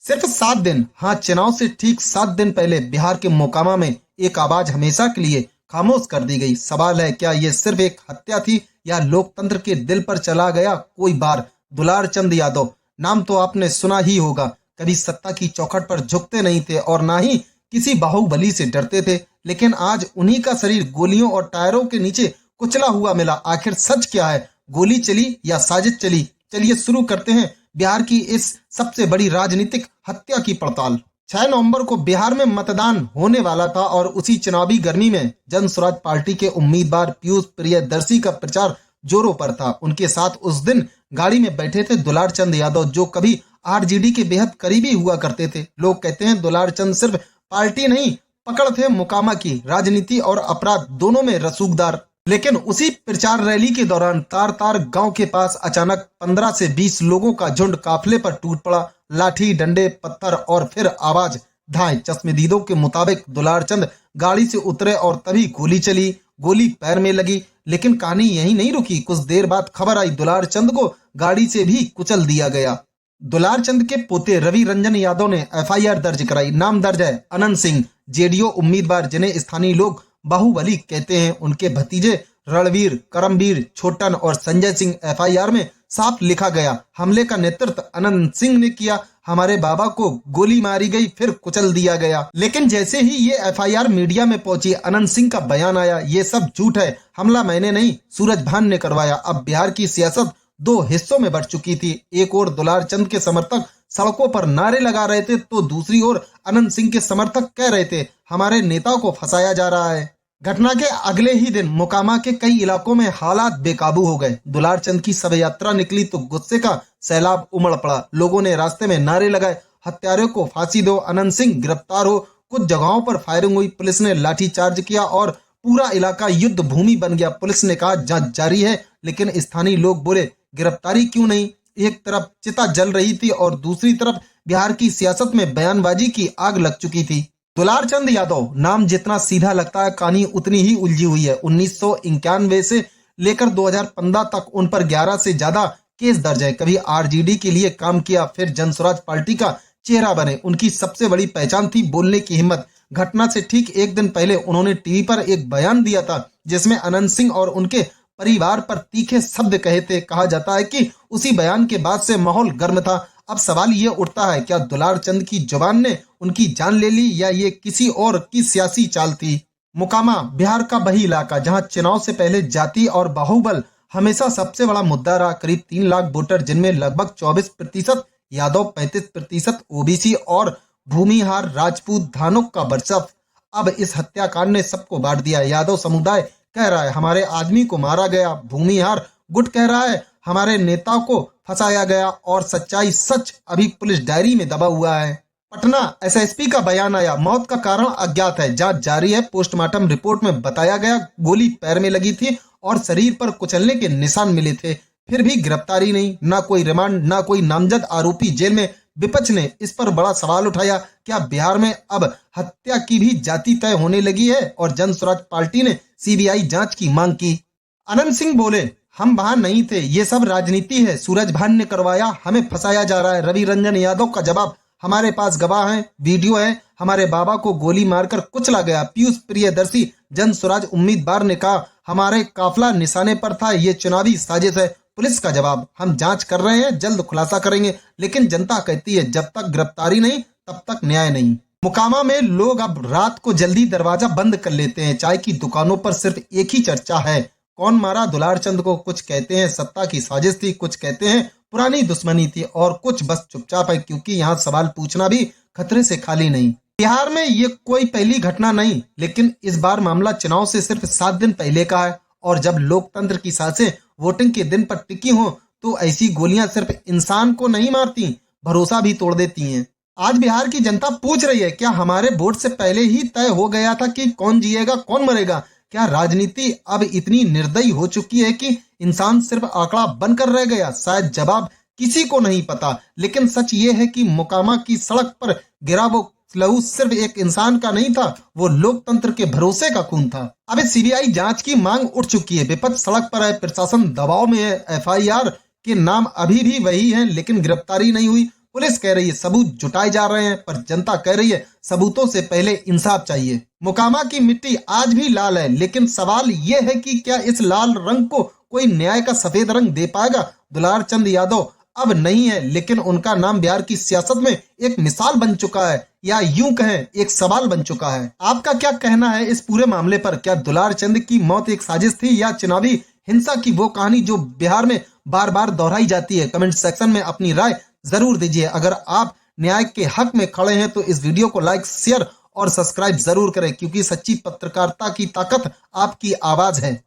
सिर्फ 7 दिन, हाँ, चुनाव से ठीक 7 दिन पहले बिहार के मोकामा में एक आवाज हमेशा के लिए खामोश कर दी गई। सवाल है, क्या ये सिर्फ एक हत्या थी या लोकतंत्र के दिल पर चला गया कोई बार? दुलार चंद यादव नाम तो आपने सुना ही होगा। कभी सत्ता की चौखट पर झुकते नहीं थे और ना ही किसी बाहुबली से डरते थे, लेकिन आज उन्हीं का शरीर गोलियों और टायरों के नीचे कुचला हुआ मिला। आखिर सच क्या है? गोली चली या साजिश चली? चलिए शुरू करते हैं बिहार की इस सबसे बड़ी राजनीतिक हत्या की पड़ताल। 6 नवंबर को बिहार में मतदान होने वाला था और उसी चुनावी गर्मी में जन स्वराज पार्टी के उम्मीदवार पीयूष प्रियदर्शी का प्रचार जोरों पर था। उनके साथ उस दिन गाड़ी में बैठे थे दुलार चंद यादव, जो कभी आरजेडी के बेहद करीबी हुआ करते थे। लोग कहते हैं दुलार चंद सिर्फ पार्टी नहीं, पकड़ थे मोकामा की। राजनीति और अपराध दोनों में रसूखदार। लेकिन उसी प्रचार रैली के दौरान तार तार गांव के पास अचानक 15 से 20 लोगों का झुंड काफिले पर टूट पड़ा। लाठी, डंडे, पत्थर और फिर आवाज, धाए। चश्मदीदों के मुताबिक दुलार चंद गाड़ी से उतरे और तभी गोली चली। गोली पैर में लगी, लेकिन कहानी यहीं नहीं रुकी। कुछ देर बाद खबर आई, दुलार चंद को गाड़ी से भी कुचल दिया गया। दुलार चंद के पोते रवि रंजन यादव ने एफआईआर दर्ज कराई। नाम दर्ज है अनंत सिंह, जेडीओ उम्मीदवार, जिन्हें स्थानीय लोग बाहुबली कहते हैं। उनके भतीजे रणवीर, करमवीर, छोटन और संजय सिंह। एफआईआर में साफ लिखा गया, हमले का नेतृत्व अनंत सिंह ने किया। हमारे बाबा को गोली मारी गई, फिर कुचल दिया गया। लेकिन जैसे ही ये एफआईआर मीडिया में पहुंची, अनंत सिंह का बयान आया, ये सब झूठ है, हमला मैंने नहीं, सूरज भान ने करवाया। अब बिहार की सियासत दो हिस्सों में बढ़ चुकी थी। एक ओर दुलार चंद के समर्थक सड़कों पर नारे लगा रहे थे, तो दूसरी ओर अनंत सिंह के समर्थक कह रहे थे, हमारे नेता को फंसाया जा रहा है। घटना के अगले ही दिन मोकामा के कई इलाकों में हालात बेकाबू हो गए। दुलार चंद की शव यात्रा निकली तो गुस्से का सैलाब उमड़ पड़ा। लोगों ने रास्ते में नारे लगाए, हत्यारों को फांसी दो, अनंत सिंह गिरफ्तार हो। कुछ जगहों पर फायरिंग हुई, पुलिस ने लाठीचार्ज किया और पूरा इलाका युद्ध भूमि बन गया। पुलिस ने कहा जांच जारी है, लेकिन स्थानीय लोग बोले गिरफ्तारी क्यों नहीं? एक तरफ चिता जल रही थी और दूसरी तरफ बिहार की सियासत में बयानबाजी की आग लग चुकी थी। दुलार चंद यादव नाम जितना सीधा लगता है, कहानी उतनी ही उलझी हुई है। 1991 से लेकर 2015 तक उन पर 11 से ज्यादा केस दर्ज है। कभी आरजेडी के लिए काम किया, फिर जन स्वराज पार्टी का चेहरा बने। उनकी सबसे बड़ी पहचान थी बोलने की हिम्मत। घटना से ठीक एक दिन पहले उन्होंने टीवी पर एक बयान दिया था, जिसमें अनंत सिंह और उनके परिवार पर तीखे शब्द कहे थे। कहा जाता है कि उसी बयान के बाद से माहौल गर्म था। अब सवाल ये उठता है, क्या दुलार चंद की जुबान ने उनकी जान ले ली या ये किसी और की सियासी चाल थी? मोकामा बिहार का वही इलाका जहां चुनाव से पहले जाति और बाहुबल हमेशा सबसे बड़ा मुद्दा रहा। करीब 3 लाख वोटर, जिनमें लगभग 24% यादव, 35% ओबीसी और भूमिहार राजपूत धानुक का वर्चस्व। अब इस हत्याकांड ने सबको बांट दिया। यादव समुदाय कह रहा है हमारे आदमी को मारा गया, भूमिहार गुट कह रहा है हमारे नेता को फंसाया गया, और सच्चाई सच अभी पुलिस डायरी में दबा हुआ है। पटना एसएसपी का बयान आया, मौत का कारण अज्ञात है, जांच जारी है। पोस्टमार्टम रिपोर्ट में बताया गया गोली पैर में लगी थी और शरीर पर कुचलने के निशान मिले थे। फिर भी गिरफ्तारी नहीं, ना कोई रिमांड, ना कोई नामजद आरोपी जेल में। विपक्ष ने इस पर बड़ा सवाल उठाया, क्या बिहार में अब हत्या की भी जाति तय होने लगी है? और जन स्वराज पार्टी ने सीबीआई जांच की मांग की। अनंत सिंह बोले, हम वहां नहीं थे, ये सब राजनीति है, सूरज भान ने करवाया, हमें फंसाया जा रहा है। रवि रंजन यादव का जवाब, हमारे पास गवाह हैं, वीडियो है, हमारे बाबा को गोली मारकर कुचला गया। पीयूष प्रियदर्शी जन स्वराज उम्मीदवार ने कहा, हमारे काफिला निशाने पर था, ये चुनावी साजिश है। पुलिस का जवाब, हम जांच कर रहे हैं, जल्द खुलासा करेंगे। लेकिन जनता कहती है जब तक गिरफ्तारी नहीं तब तक न्याय नहीं। मोकामा में लोग अब रात को जल्दी दरवाजा बंद कर लेते हैं। चाय की दुकानों पर सिर्फ एक ही चर्चा है, कौन मारा दुलार चंद को? कुछ कहते हैं सत्ता की साजिश थी, कुछ कहते हैं पुरानी दुश्मनी थी, और कुछ बस चुपचाप है, क्योंकि यहाँ सवाल पूछना भी खतरे से खाली नहीं। बिहार में ये कोई पहली घटना नहीं, लेकिन इस बार मामला चुनाव से सिर्फ 7 दिन पहले का है। और जब लोकतंत्र की सांसें वोटिंग के दिन पर टिकी हो, तो ऐसी गोलियां सिर्फ इंसान को नहीं मारती, भरोसा भी तोड़ देती हैं। आज बिहार की जनता पूछ रही है, क्या हमारे वोट से पहले ही तय हो गया था कि कौन जिएगा कौन मरेगा? क्या राजनीति अब इतनी निर्दयी हो चुकी है कि इंसान सिर्फ आंकड़ा बनकर रह गया? शायद जवाब किसी को नहीं पता, लेकिन सच ये है कि मोकामा की सड़क पर गिरा वो लहू सिर्फ एक इंसान का नहीं था, वो लोकतंत्र के भरोसे का खून था। अब सीबीआई जांच की मांग उठ चुकी है, विपक्ष सड़क पर है, प्रशासन दबाव में है, एफआईआर के नाम अभी भी वही हैं, लेकिन गिरफ्तारी नहीं हुई। पुलिस कह रही है सबूत जुटाए जा रहे हैं, पर जनता कह रही है सबूतों से पहले इंसाफ चाहिए। मोकामा की मिट्टी आज भी लाल है, लेकिन सवाल ये है कि क्या इस लाल रंग को कोई न्याय का सफेद रंग दे पाएगा? दुलार चंद यादव अब नहीं है, लेकिन उनका नाम बिहार की सियासत में एक मिसाल बन चुका है, या यूं कहें एक सवाल बन चुका है। आपका क्या कहना है इस पूरे मामले पर? क्या दुलार चंद की मौत एक साजिश थी या चुनावी हिंसा की वो कहानी जो बिहार में बार बार दोहराई जाती है? कमेंट सेक्शन में अपनी राय जरूर दीजिए। अगर आप न्याय के हक में खड़े हैं तो इस वीडियो को लाइक, शेयर और सब्सक्राइब जरूर करें, क्योंकि सच्ची पत्रकारिता की ताकत आपकी आवाज है।